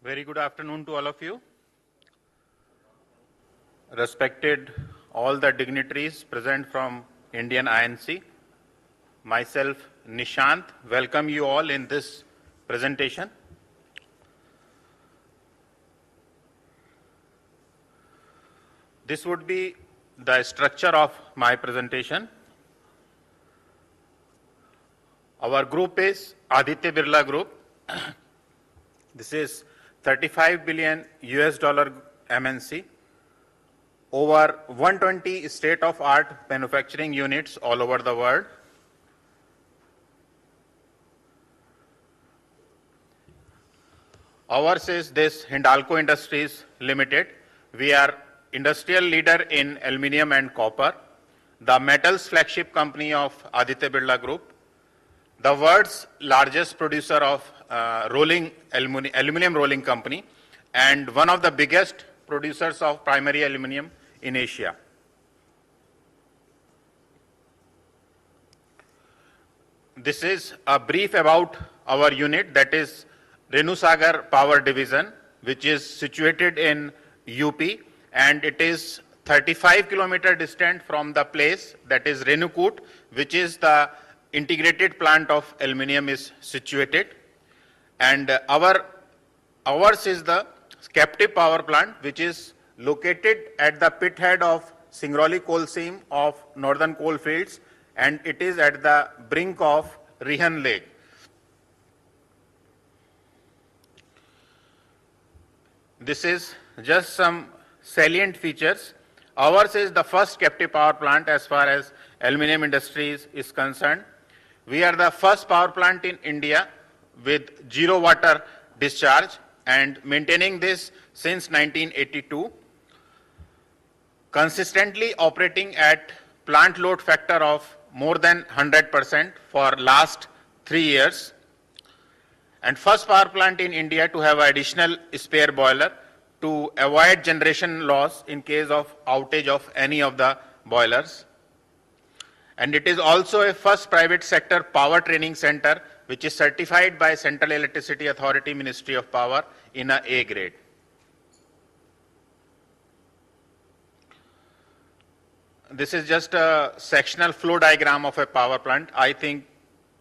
Very good afternoon to all of you. Respected all the dignitaries present from Indian INC, myself Nishant, welcome you all in this presentation. This would be the structure of my presentation. Our group is Aditya Birla Group. This is 35 billion US dollar MNC, over 120 state-of-art manufacturing units all over the world. Ours is this Hindalco Industries Limited. We are industrial leader in aluminium and copper, the metals flagship company of Aditya Birla Group, the world's largest producer of aluminum rolling company, and one of the biggest producers of primary aluminum in Asia. This is a brief about our unit, that is Renusagar Power Division, which is situated in UP, and it is 35 kilometers distant from the place, that is Renukut, which is the integrated plant of aluminium is situated. And ours is the captive power plant, which is located at the pit head of Singrauli coal seam of northern coal fields, and it is at the brink of Rihan Lake. This is just some salient features. Ours is the first captive power plant as far as aluminium industries is concerned. We are the first power plant in India with zero water discharge and maintaining this since 1982, consistently operating at plant load factor of more than 100% for last 3 years, and first power plant in India to have additional spare boiler to avoid generation loss in case of outage of any of the boilers. And it is also a first private sector power training center which is certified by Central Electricity Authority, Ministry of Power in a A grade. This is just a sectional flow diagram of a power plant. I think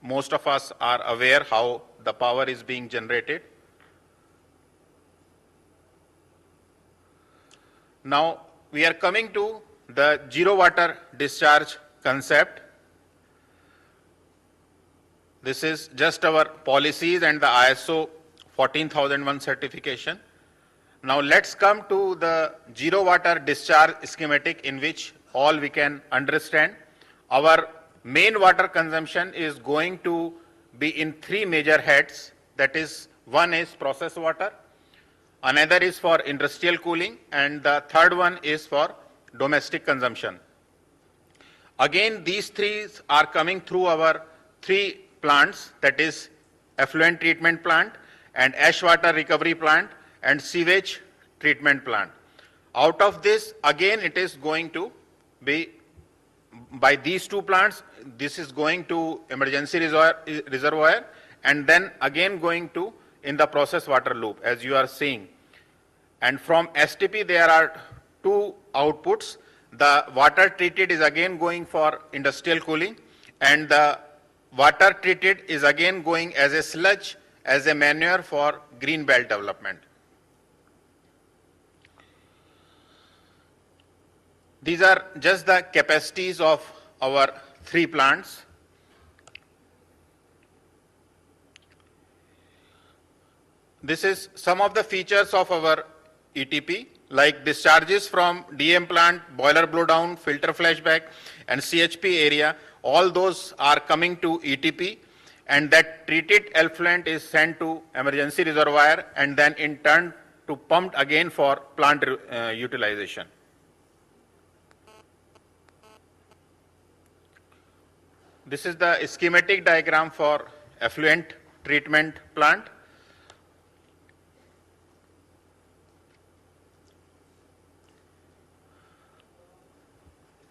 most of us are aware how the power is being generated. Now we are coming to the zero water discharge concept. This is just our policies and the ISO 14001 certification. Now let's come to the zero water discharge schematic, in which all we can understand. Our main water consumption is going to be in 3 major heads. That is, one is process water, another is for industrial cooling, and the third one is for domestic consumption. Again, these 3 are coming through our 3 plants, that is effluent treatment plant and ash water recovery plant and sewage treatment plant. Out of this, again it is going to be by these 2 plants, this is going to emergency reservoir and then again going to in the process water loop, as you are seeing. And from STP there are 2 outputs. The water treated is again going for industrial cooling, and the water treated is again going as a sludge, as a manure for green belt development. These are just the capacities of our 3 plants. This is some of the features of our ETP, like discharges from DM plant, boiler blowdown, filter flashback and CHP area. All those are coming to ETP, and that treated effluent is sent to emergency reservoir and then in turn to pumped again for plant utilization. This is the schematic diagram for effluent treatment plant.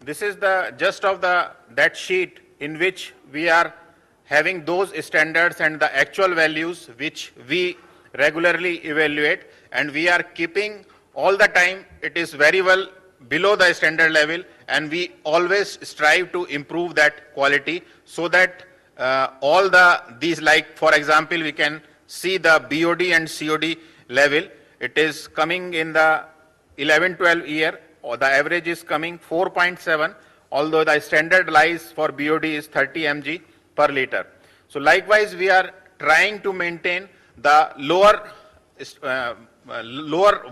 This is the just of that sheet in which we are having those standards and the actual values which we regularly evaluate, and we are keeping all the time, it is very well below the standard level, and we always strive to improve that quality so that all these, like for example, we can see the BOD and COD level, it is coming in the 11-12 year, or the average is coming 4.7, although the standard lies for BOD is 30 mg per liter. So likewise, we are trying to maintain the lower,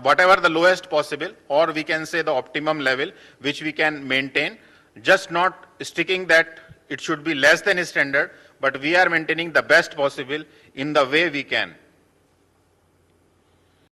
whatever the lowest possible, or we can say the optimum level, which we can maintain, just not sticking that it should be less than standard, but we are maintaining the best possible in the way we can.